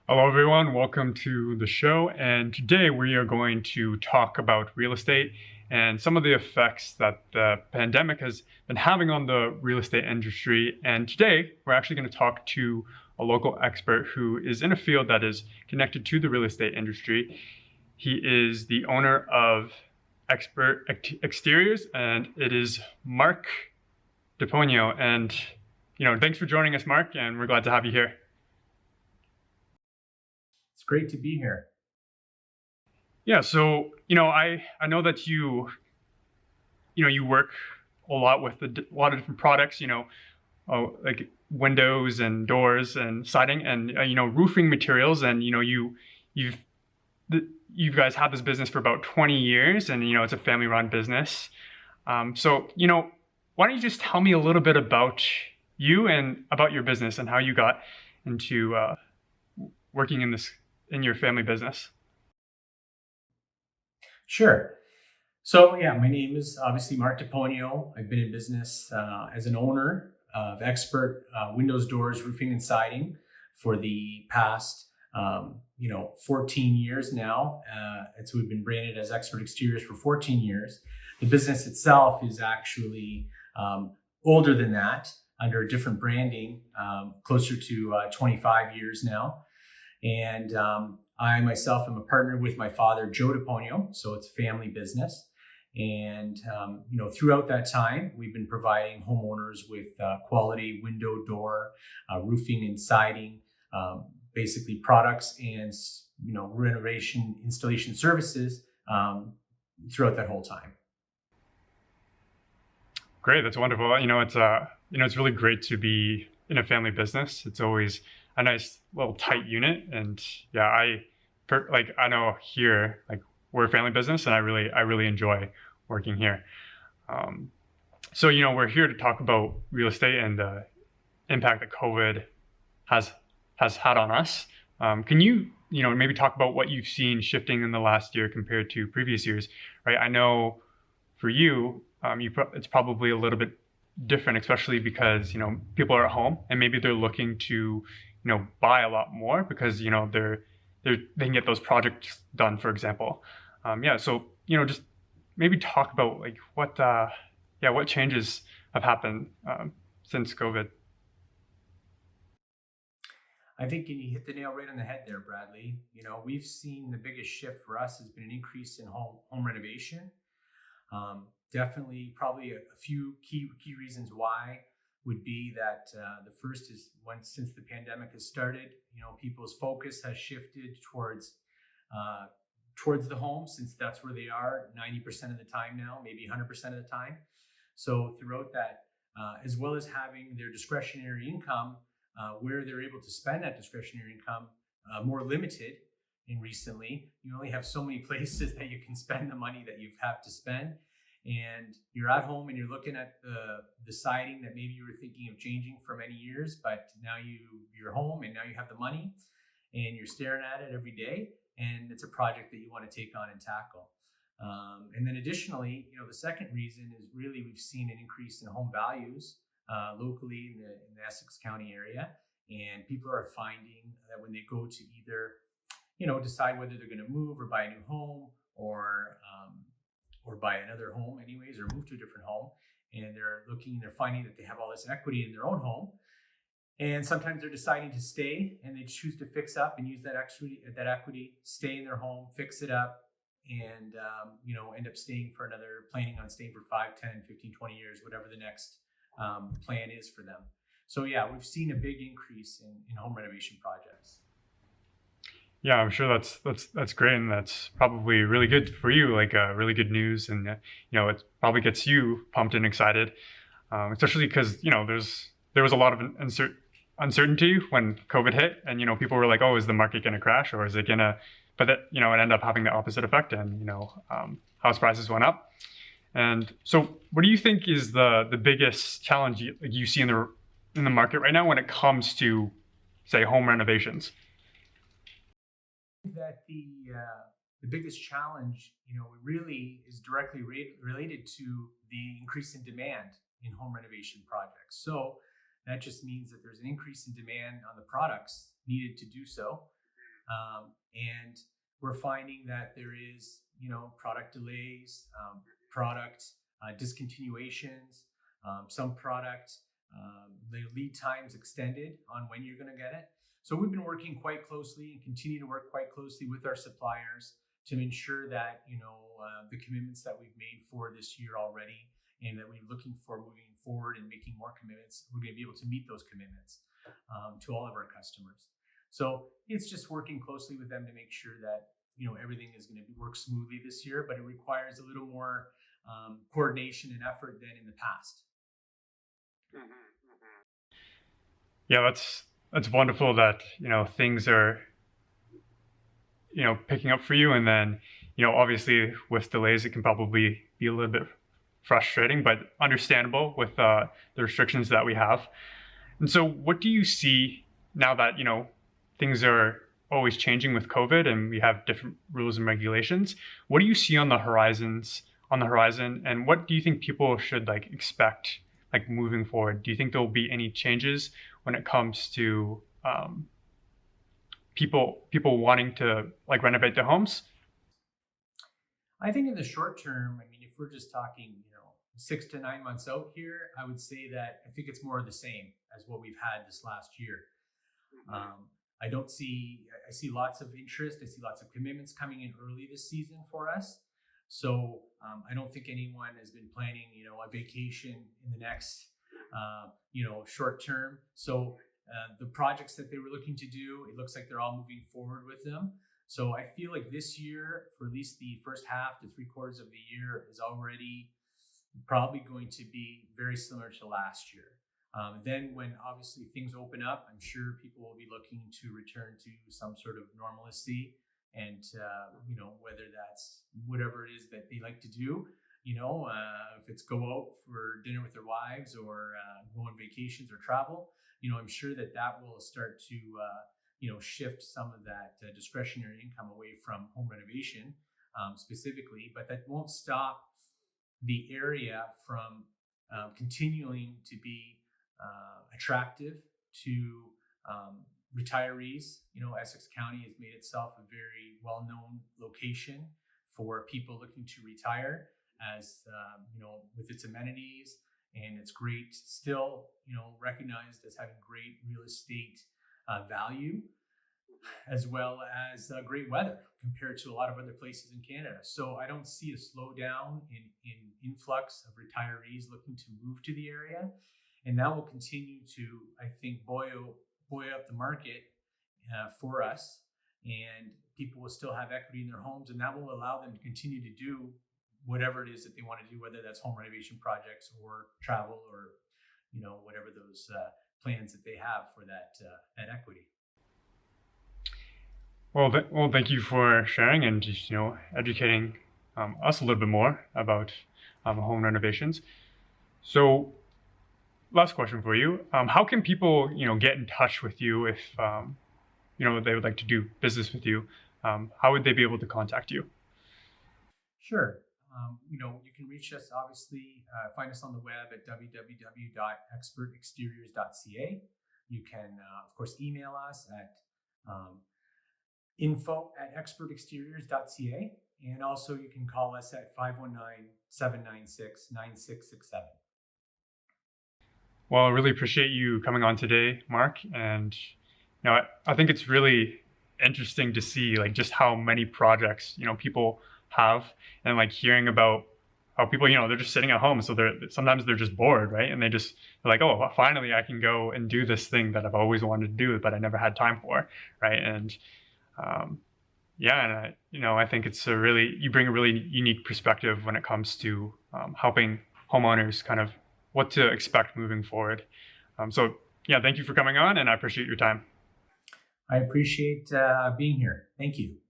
Hello, everyone. Welcome to the show. And today we are going to talk about real estate and some of the effects that the pandemic has been having on the real estate industry. And today we're actually going to talk to a local expert who is in a field that is connected to the real estate industry. He is the owner of Expert Exteriors, and it is Mark DiPonio. And, thanks for joining us, Mark, and we're glad to have you here. It's great to be here. Yeah, so I know that you work a lot with a lot of different products, like windows and doors and siding and roofing materials, and you've you guys had this business for about 20 years, and it's a family-run business. So why don't you just tell me a little bit about you and about your business and how you got into working in your family business? Sure. So, yeah, my name is obviously Mark DiPonio. I've been in business as an owner of Expert Windows, Doors, Roofing, and Siding for the past, 14 years now. We've been branded as Expert Exteriors for 14 years. The business itself is actually older than that, under a different branding, closer to 25 years now. And I myself am a partner with my father, Joe DiPonio, so it's a family business. And throughout that time, we've been providing homeowners with quality window, door, roofing, and siding, basically products and renovation installation services throughout that whole time. Great, that's wonderful. It's really great to be in a family business. It's always a nice little tight unit, and yeah, I know here, like, we're a family business, and I really enjoy working here. So we're here to talk about real estate and the impact that COVID has had on us. Can you maybe talk about what you've seen shifting in the last year compared to previous years? Right, I know for you, it's probably a little bit different, especially because people are at home and maybe they're looking to buy a lot more because they can get those projects done, for example. So just maybe talk about like what changes have happened since COVID. I think you hit the nail right on the head there, Bradley. We've seen the biggest shift for us has been an increase in home renovation. Definitely, probably a few key reasons why would be that the first is since the pandemic has started, people's focus has shifted towards the home, since that's where they are 90% of the time now, maybe 100% of the time. So throughout that, as well as having their discretionary income, where they're able to spend that discretionary income more limited. And recently, you only have so many places that you can spend the money that you have to spend. And you're at home and you're looking at the siding that maybe you were thinking of changing for many years, but now you're home and now you have the money and you're staring at it every day, and it's a project that you want to take on and tackle. And then additionally, the second reason is really we've seen an increase in home values locally in the Essex County area, and people are finding that when they go to either decide whether they're going to move or buy a new home, or buy another home anyways, or move to a different home, and they're finding that they have all this equity in their own home, and sometimes they're deciding to stay and they choose to fix up and use that equity, stay in their home, fix it up, and end up planning on staying for 5, 10, 15, 20 years, whatever the next plan is for them. So yeah, we've seen a big increase in home renovation projects. Yeah, I'm sure that's great, and that's probably really good for you, like really good news, and it probably gets you pumped and excited, especially because there was a lot of uncertainty when COVID hit, and people were like, oh, is the market going to crash, or is it gonna? But that it ended up having the opposite effect, and house prices went up. And so, what do you think is the biggest challenge you see in the market right now when it comes to, say, home renovations? That the biggest challenge, really is directly related to the increase in demand in home renovation projects. So that just means that there's an increase in demand on the products needed to do so. And we're finding that there is, product delays, product discontinuations, some product, the lead times extended on when you're going to get it. So we've been working quite closely and continue to work quite closely with our suppliers to ensure that, the commitments that we've made for this year already and that we're looking for moving forward and making more commitments, we're going to be able to meet those commitments to all of our customers. So it's just working closely with them to make sure that everything is going to work smoothly this year, but it requires a little more coordination and effort than in the past. Yeah, that's wonderful that things are picking up for you, and then obviously with delays it can probably be a little bit frustrating, but understandable with the restrictions that we have. And so what do you see now that things are always changing with COVID and we have different rules and regulations? What do you see on the horizon, and what do you think people should expect moving forward? Do you think there will be any changes when it comes to people wanting to renovate their homes? I think in the short term, if we're just talking, 6 to 9 months out here, I would say that I think it's more of the same as what we've had this last year. I see lots of interest. I see lots of commitments coming in early this season for us. So I don't think anyone has been planning, a vacation in the next, short term. So the projects that they were looking to do, it looks like they're all moving forward with them. So I feel like this year, for at least the first half to 3/4 of the year, is already probably going to be very similar to last year. Then when obviously things open up, I'm sure people will be looking to return to some sort of normalcy, and whether that's whatever it is that they like to do, if it's go out for dinner with their wives or go on vacations or travel, I'm sure that will start to shift some of that discretionary income away from home renovation specifically, but that won't stop the area from continuing to be attractive to retirees. Essex County has made itself a very well-known location for people looking to retire, as with its amenities, and it's great, still recognized as having great real estate value, as well as great weather compared to a lot of other places in Canada. So I don't see a slowdown in influx of retirees looking to move to the area, and that will continue to, I think, buoy up the market for us, and people will still have equity in their homes, and that will allow them to continue to do whatever it is that they want to do, whether that's home renovation projects or travel or whatever those plans that they have for that equity. Well, thank you for sharing and just educating us a little bit more about home renovations. So, last question for you: how can people get in touch with you if they would like to do business with you? How would they be able to contact you? Sure. You can reach us, obviously, find us on the web at www.expertexteriors.ca. You can, of course, email us at info@expertexteriors.ca. And also you can call us at 519-796-9667. Well, I really appreciate you coming on today, Mark. And I think it's really interesting to see just how many projects people have, and hearing about how people they're just sitting at home, so sometimes they're just bored, right? And they're like, oh, well, finally I can go and do this thing that I've always wanted to do but I never had time for, right? And and I think it's you bring a really unique perspective when it comes to helping homeowners kind of what to expect moving forward. So thank you for coming on, and I appreciate your time. I appreciate being here. Thank you.